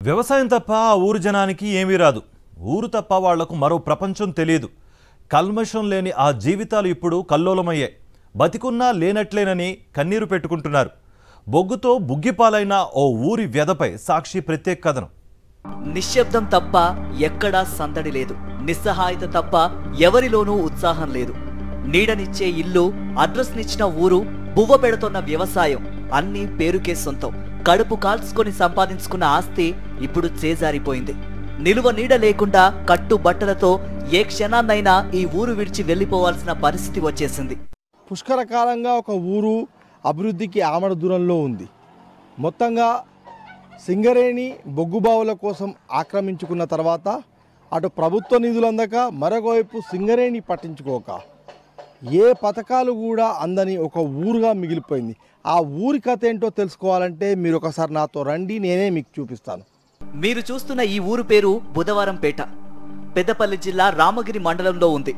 వ్యవసాయం తప్ప ఆ ఊరు జనానికి ఏమీ రాదు. ఊరు తప్ప వాళ్లకు మరో ప్రపంచం తెలియదు. కల్మషం లేని ఆ జీవితాలు ఇప్పుడు కల్లోలమయ్యాయి. బతికున్నా లేనట్లేనని కన్నీరు పెట్టుకుంటున్నారు. బొగ్గుతో బుగ్గిపాలైన ఓ ఊరి వ్యధపై సాక్షి ప్రత్యేక కథనం. నిశ్శబ్దం తప్ప ఎక్కడా సందడి లేదు. నిస్సహాయత తప్ప ఎవరిలోనూ ఉత్సాహం లేదు. నీడనిచ్చే ఇల్లు, అడ్రస్నిచ్చిన ఊరు, బువ్వ పెడుతున్న వ్యవసాయం అన్నీ పేరుకే సొంతం. కడుపు కాల్చుకొని సంపాదించుకున్న ఆస్తి ఇప్పుడు చేజారిపోయింది. నిలువ నీడ లేకుండా కట్టు బట్టలతో ఏ క్షణాన్నైనా ఈ ఊరు విడిచి వెళ్లిపోవాల్సిన పరిస్థితి వచ్చేసింది. పుష్కర కాలంగా ఒక ఊరు అభివృద్ధికి ఆమడ దూరంలో ఉంది. మొత్తంగా సింగరేణి బొగ్గుబావుల కోసం ఆక్రమించుకున్న తర్వాత అటు ప్రభుత్వ నిధులు అందక, మరొకవైపు సింగరేణి పట్టించుకోక, ఏ పథకాలు కూడా అందని ఒక ఊరుగా మిగిలిపోయింది. ఆ ఊరి కథ ఏంటో తెలుసుకోవాలంటే మీరు ఒకసారి నాతో రండి, నేనే మీకు చూపిస్తాను. మీరు చూస్తున్న ఈ ఊరు పేరు బుధవారంపేట. పెద్దపల్లి జిల్లా రామగిరి మండలంలో ఉంది.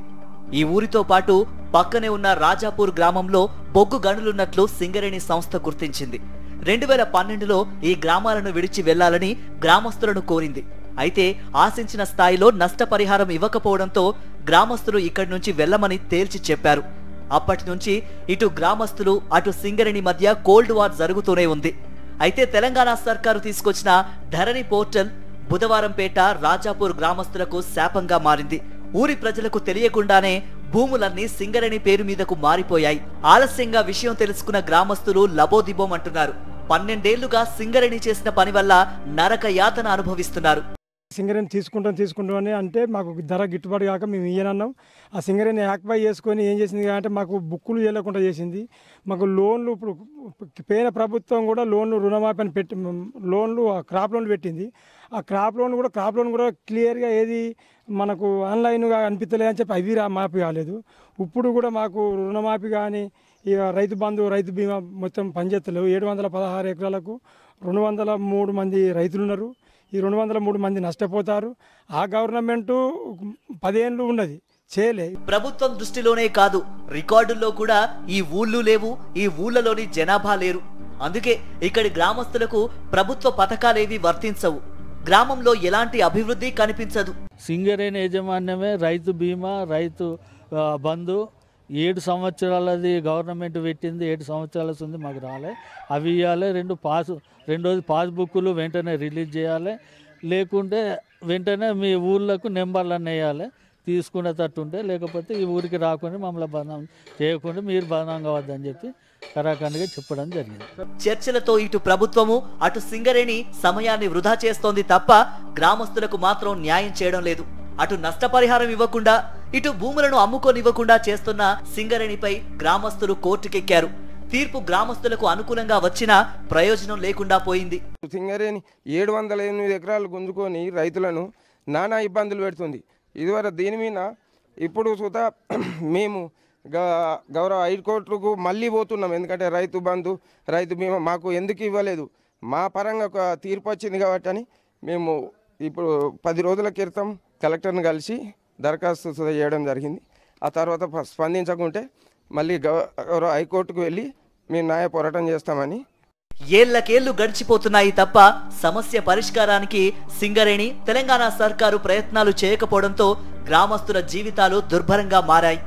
ఈ ఊరితో పాటు పక్కనే ఉన్న రాజాపూర్ గ్రామంలో బొగ్గు గనులున్నట్లు సింగరేణి సంస్థ గుర్తించింది. 2012లో ఈ గ్రామాలను విడిచి వెళ్లాలని గ్రామస్తులను కోరింది. అయితే ఆశించిన స్థాయిలో నష్టపరిహారం ఇవ్వకపోవడంతో గ్రామస్తులు ఇక్కడి నుంచి వెళ్లమని తేల్చి చెప్పారు. అప్పటి నుంచి ఇటు గ్రామస్తులు అటు సింగరేణి మధ్య కోల్డ్ వార్ జరుగుతూనే ఉంది. అయితే తెలంగాణ సర్కారు తీసుకొచ్చిన ధరణి పోర్టల్ బుధవారంపేట రాజాపూర్ గ్రామస్తులకు శాపంగా మారింది. ఊరి ప్రజలకు తెలియకుండానే భూములన్నీ సింగరేణి పేరు మీదకు మారిపోయాయి. ఆలస్యంగా విషయం తెలుసుకున్న గ్రామస్తులు లబోదిబోం అంటున్నారు. 12 ఏళ్లుగా సింగరేణి చేసిన పని వల్ల నరక యాతన అనుభవిస్తున్నారు. సింగరేణి తీసుకుంటాం అంటే మాకు ధర గిట్టుబాటు కాక మేము ఇయ్యనన్నాం. ఆ సింగరేణి యాక్పై చేసుకొని ఏం చేసింది అంటే మాకు బుక్కులు చేయకుండా చేసింది. మాకు లోన్లు ఇప్పుడు పేద ప్రభుత్వం కూడా రుణమాఫీ అని పెట్టి క్రాప్ లోన్లు పెట్టింది. ఆ క్రాప్ లోన్ కూడా క్లియర్గా ఏది మనకు ఆన్లైన్గా అనిపించలేదని చెప్పి అవి మాఫీ కాలేదు. ఇప్పుడు కూడా మాకు రుణమాఫీ కానీ ఇక రైతు బంధు, రైతు బీమా మొత్తం పనిచేస్తలేవు. 716 ఎకరాలకు 203 మంది రైతులు ఉన్నారు. ఈ 203 మంది నష్టపోతారు. ఆ గవర్నమెంట్ 10 ఏళ్ళు ఉన్నది, చేయలే. ప్రభుత్వం దృష్టిలోనే కాదు, రికార్డుల్లో కూడా ఈ ఊళ్ళు లేవు, ఈ ఊళ్ళలోని జనాభా లేరు. అందుకే ఇక్కడి గ్రామస్తులకు ప్రభుత్వ పథకాలేవి వర్తించవు. గ్రామంలో ఎలాంటి అభివృద్ధి కనిపించదు. సింగరేణి యాజమాన్యమే రైతు బీమా, రైతు బంధు 7 సంవత్సరాలది గవర్నమెంట్ పెట్టింది. 7 సంవత్సరాల ఉంది, మాకు రాలే. అవి ఇవ్వాలి. రెండోది పాస్బుక్లు వెంటనే రిలీజ్ చేయాలి. లేకుంటే వెంటనే మీ ఊళ్ళకు నెంబర్లన్నీ వేయాలి తీసుకునేటట్టుంటే. లేకపోతే ఈ ఊరికి రాకుండా మమ్మల్ని బదనాం చేయకుండా మీరు బదనాం కావద్దని చెప్పి కరాఖండ్గా చెప్పడం జరిగింది. చర్చలతో ఇటు ప్రభుత్వము అటు సింగరేణి సమయాన్ని వృధా చేస్తోంది తప్ప గ్రామస్తులకు మాత్రం న్యాయం చేయడం లేదు. అటు నష్టపరిహారం ఇవ్వకుండా, ఇటు భూములను అమ్ముకోనివ్వకుండా చేస్తున్న సింగరేణిపై గ్రామస్తులు కోర్టుకెక్కారు. తీర్పు గ్రామస్తులకు అనుకూలంగా వచ్చినా ప్రయోజనం లేకుండా పోయింది. సింగరేణి 708 ఎకరాలు గుంజుకొని రైతులను నానా ఇబ్బందులు పెడుతుంది. ఇదివరకు దీని మీద ఇప్పుడు సుతా మేము గౌరవ హైకోర్టుకు మళ్ళీ పోతున్నాం. ఎందుకంటే రైతు బంధు, రైతు బీమా మాకు ఎందుకు ఇవ్వలేదు, మా పరంగా ఒక తీర్పు వచ్చింది కాబట్టి అని మేము ఇప్పుడు 10 రోజుల క్రితం కలెక్టర్ని కలిసి దరఖాస్తు చేయడం జరిగింది. ఆ తర్వాత స్పందించకుంటే మళ్ళీ గౌరవ హైకోర్టుకు వెళ్ళి మేము న్యాయ పోరాటం చేస్తామని. ఏళ్లకేళ్లు గడిచిపోతున్నాయి తప్ప సమస్య పరిష్కారానికి సింగరేణి, తెలంగాణ సర్కారు ప్రయత్నాలు చేయకపోవడంతో గ్రామస్తుల జీవితాలు దుర్భరంగా మారాయి.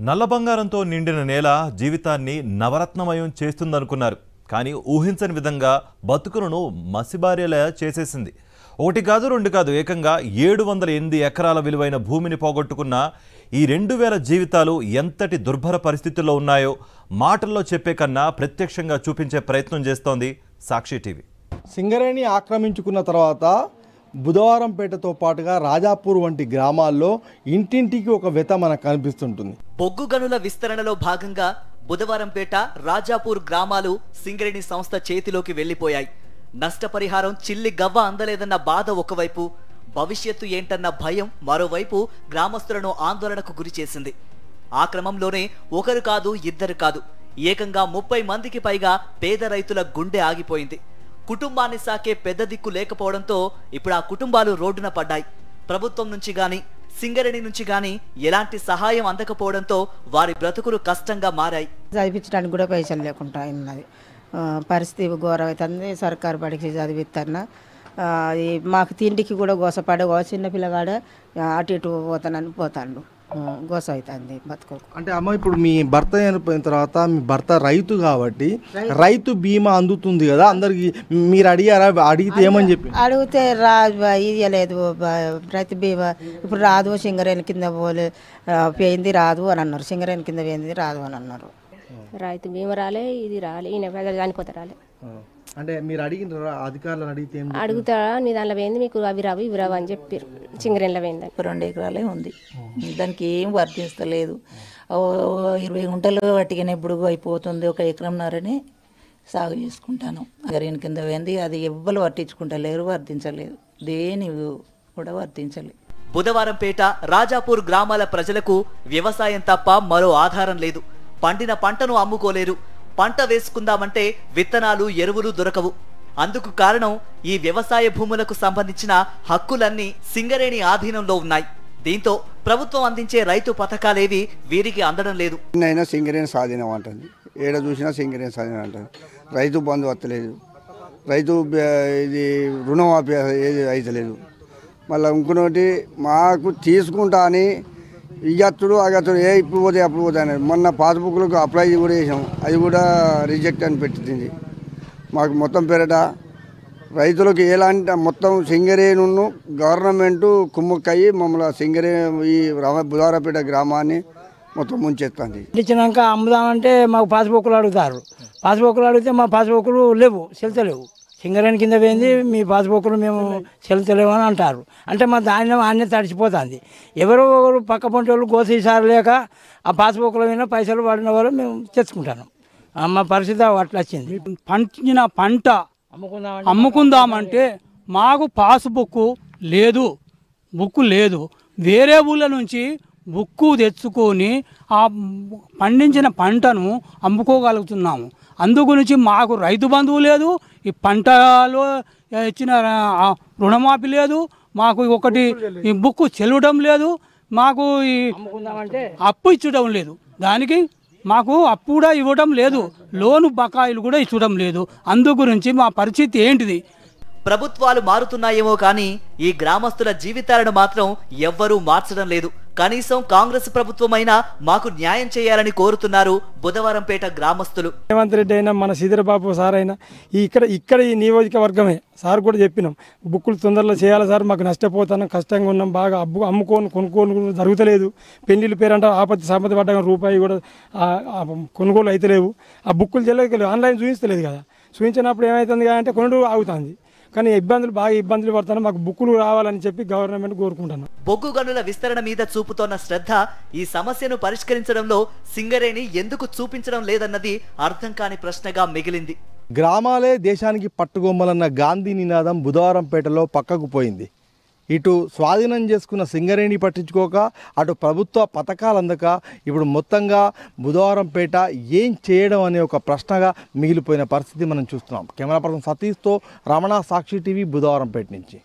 నల్ల బంగారంతో నిండిన నేల జీవితాన్ని నవరత్నమయం చేస్తుందనుకున్నారు. కానీ ఊహించని విధంగా బతుకులను మసిబారేలా చేసేసింది. 1 కాదు 2 కాదు, ఏకంగా 708 ఎకరాల విలువైన భూమిని పోగొట్టుకున్న ఈ 2000 జీవితాలు ఎంతటి దుర్భర పరిస్థితుల్లో ఉన్నాయో మాటల్లో చెప్పే కన్నా ప్రత్యక్షంగా చూపించే ప్రయత్నం చేస్తోంది సాక్షి టీవీ. సింగరేణి ఆక్రమించుకున్న తర్వాత బుధవారంపేటతో పాటుగా రాజాపూర్ వంటి గ్రామాల్లో ఇంటింటికి ఒక వ్యత మనకు కనిపిస్తుంటుంది. బొగ్గు గనుల విస్తరణలో భాగంగా బుధవారంపేట, రాజాపూర్ గ్రామాలు సింగరేణి సంస్థ చేతిలోకి వెళ్లిపోయాయి. నష్టపరిహారం చిల్లి గవ్వ అందలేదన్న బాధ ఒకవైపు, భవిష్యత్తు ఏంటన్న భయం మరోవైపు గ్రామస్తులను ఆందోళనకు గురిచేసింది. ఆ క్రమంలోనే ఒకరు కాదు, ఇద్దరు కాదు, ఏకంగా 30 మందికి పైగా పేద రైతుల గుండె ఆగిపోయింది. కుటుంబాన్ని సాకే పెద్ద దిక్కు లేకపోవడంతో ఇప్పుడు ఆ కుటుంబాలు రోడ్డున పడ్డాయి. ప్రభుత్వం నుంచి గాని సింగరేణి నుంచి గాని ఎలాంటి సహాయం అందకపోవడంతో వారి బ్రతుకులు కష్టంగా మారాయి. చదివించడానికి కూడా పైసలు లేకుండా ఉన్నది. పరిస్థితి ఘోరం అవుతుంది. సర్కారు బడికి చదివిస్తున్నా మాకు తిండికి కూడా గోసపడే చిన్న పిల్లగాడ అటు ఇటు పోతాడు గోస అవుతుంది బతుకు. అంటే అమ్మ ఇప్పుడు మీ భర్త చనిపోయిన తర్వాత మీ భర్త రైతు కాబట్టి రైతు బీమా అందుతుంది కదా అందరికి, మీరు అడిగారా? అడిగితే ఏమని చెప్పి అడిగితే ఇయ్యలేదు రైతు బీమా ఇప్పుడు రాదు, సింగరేణి కింద పోయింది రాదు అని అన్నారు. సింగరేణి కింద పోయింది రాదు అని అన్నారు. రైతు బీమా రాలే, ఇది రాలే, ఈయన చనిపోతే రాలే. అంటే మీరు అడిగిన అధికారులను అడిగితే అడుగుతా నీ దాంట్లో పోయింది, మీకు అవి రావు ఇవి రావు అని చెప్పారు. సింగరేణిలో పోయిందని 2 ఎకరాలే ఉంది, దానికి ఏం వర్తిస్తలేదు. 20 గుంటలు వాటికి ఇప్పుడు అయిపోతుంది. 1 ఎకరంన్నరనే సాగు చేసుకుంటాను. సింగరేణి కింద పోయింది, అది ఎవ్వరు పట్టించుకుంటలేరు, వర్తించలేదు, దేని కూడా వర్తించలేదు. బుధవారంపేట రాజాపూర్ గ్రామాల ప్రజలకు వ్యవసాయం తప్ప మరో ఆధారం లేదు. పండిన పంటను అమ్ముకోలేరు. పంట వేసుకుందామంటే విత్తనాలు ఎరువులు దొరకవు. అందుకు కారణం ఈ వ్యవసాయ భూములకు సంబంధించిన హక్కులన్నీ సింగరేణి ఆధీనంలో ఉన్నాయి. దీంతో ప్రభుత్వం అందించే రైతు పథకాలేవి వీరికి అందడం లేదు. సింగరేణి స్వాధీనం అంటుంది, ఏడ చూసినా సింగరేణి స్వాధీనం అంటుంది. రైతు బంధు వస్తలేదు, రైతు ఇది రుణమాఫీ ఏది అయితలేదు. మళ్ళీ ఇంకొకటి మాకు తీసుకుంటా అని ఇయ్యత్తుడు అగత్తుడు ఇప్పుడు పోతే అప్పుడు పోతే అనేది. మొన్న పాస్బుక్లకు అప్లై కూడా చేసాం, అది కూడా రిజెక్ట్ అని పెట్టింది. మాకు మొత్తం పేరట రైతులకు ఎలాంటి మొత్తం సింగరేణి గవర్నమెంటు కుమ్ముక్కయ్యి మమ్మల్ని సింగరేణి ఈ బుధవారపేట గ్రామాన్ని మొత్తం ముంచెత్తుంది. ఇచ్చినాక అమ్ముదామంటే మాకు పాస్బుక్లు అడుగుతారు. పాస్బుక్లు అడిగితే మా పాస్బుక్లు లేవు, చెల్తలేవు. సింగరేణి కింద పోయింది, మీ పాస్బుక్లు మేము చెల్తలేవు అని అంటారు. అంటే మా ధాన్యం ఆన్నే తడిచిపోతుంది. ఎవరో ఒకరు పక్క పొంటి వాళ్ళు గోసీసారు లేక ఆ పాస్బుక్ల మీద పైసలు పడిన వాళ్ళు మేము తెచ్చుకుంటాను. మా పరిస్థితి అట్లా వచ్చింది. పంచిన పంట అమ్ముకుందామంటే మాకు పాస్బుక్ లేదు, బుక్ లేదు. వేరే ఊళ్ళ నుంచి బుక్కు తెచ్చుకొని ఆ పండించిన పంటను అమ్ముకోగలుగుతున్నాము. అందుగురించి మాకు రైతు బంధువు లేదు, ఈ పంటలో ఇచ్చిన రుణమాఫీ లేదు, మాకు ఒకటి ఈ బుక్ చెల్లడం లేదు, మాకు ఈ అప్పు ఇచ్చడం లేదు. దానికి మాకు అప్పు కూడా ఇవ్వడం లేదు, లోను బకాయిలు కూడా ఇచ్చడం లేదు. అందు గురించి మా పరిస్థితి ఏంటిది? ప్రభుత్వాలు మారుతున్నాయేమో కానీ ఈ గ్రామస్తుల జీవితాలను మాత్రం ఎవ్వరూ మార్చడం లేదు. కనీసం కాంగ్రెస్ ప్రభుత్వమైనా మాకు న్యాయం చేయాలని కోరుతున్నారు బుధవారంపేట గ్రామస్తులు. రేవంత్ రెడ్డి అయినా మన శ్రీధరబాబు సార్ అయినా ఇక్కడ ఈ నియోజకవర్గమే సార్ కూడా చెప్పినాం, బుక్కులు తొందరలో చేయాలి సార్, మాకు నష్టపోతాను, కష్టంగా ఉన్నాం, బాగా కొనుక్కోను జరుగుతలేదు. పెళ్లిళ్ళు పేరంట ఆపత్తి సాపత్తి పడ్డ రూపాయి కూడా కొనుగోలు అయితలేవు. ఆ బుక్కులు చెల్లలేదు, ఆన్లైన్ చూపించలేదు కదా. చూపించినప్పుడు ఏమవుతుంది అంటే కొనుగోలు ఆగుతుంది. కానీ బాగా ఇబ్బందులు పడుతున్నాయి. మాకు బుక్కులు రావాలని చెప్పి గవర్నమెంట్ కోరుకుంటున్నాం. బొగ్గు గనుల విస్తరణ మీద చూపుతోన్న శ్రద్ధ ఈ సమస్యను పరిష్కరించడంలో సింగరేణి ఎందుకు చూపించడం లేదన్నది అర్థం కాని ప్రశ్నగా మిగిలింది. గ్రామాలే దేశానికి పట్టుగొమ్మలన్న గాంధీ నినాదం బుధవారంపేటలో పక్కకు పోయింది. ఇటు స్వాధీనం చేసుకున్న సింగరేణి పట్టించుకోక, అటు ప్రభుత్వ పథకాలు అందక ఇప్పుడు మొత్తంగా బుధవారంపేట ఏం చేయడం అనే ఒక ప్రశ్నగా మిగిలిపోయిన పరిస్థితి మనం చూస్తున్నాం. కెమెరా పర్సన్ సతీష్తో రమణ, సాక్షి టీవీ, బుధవారంపేట నుంచి.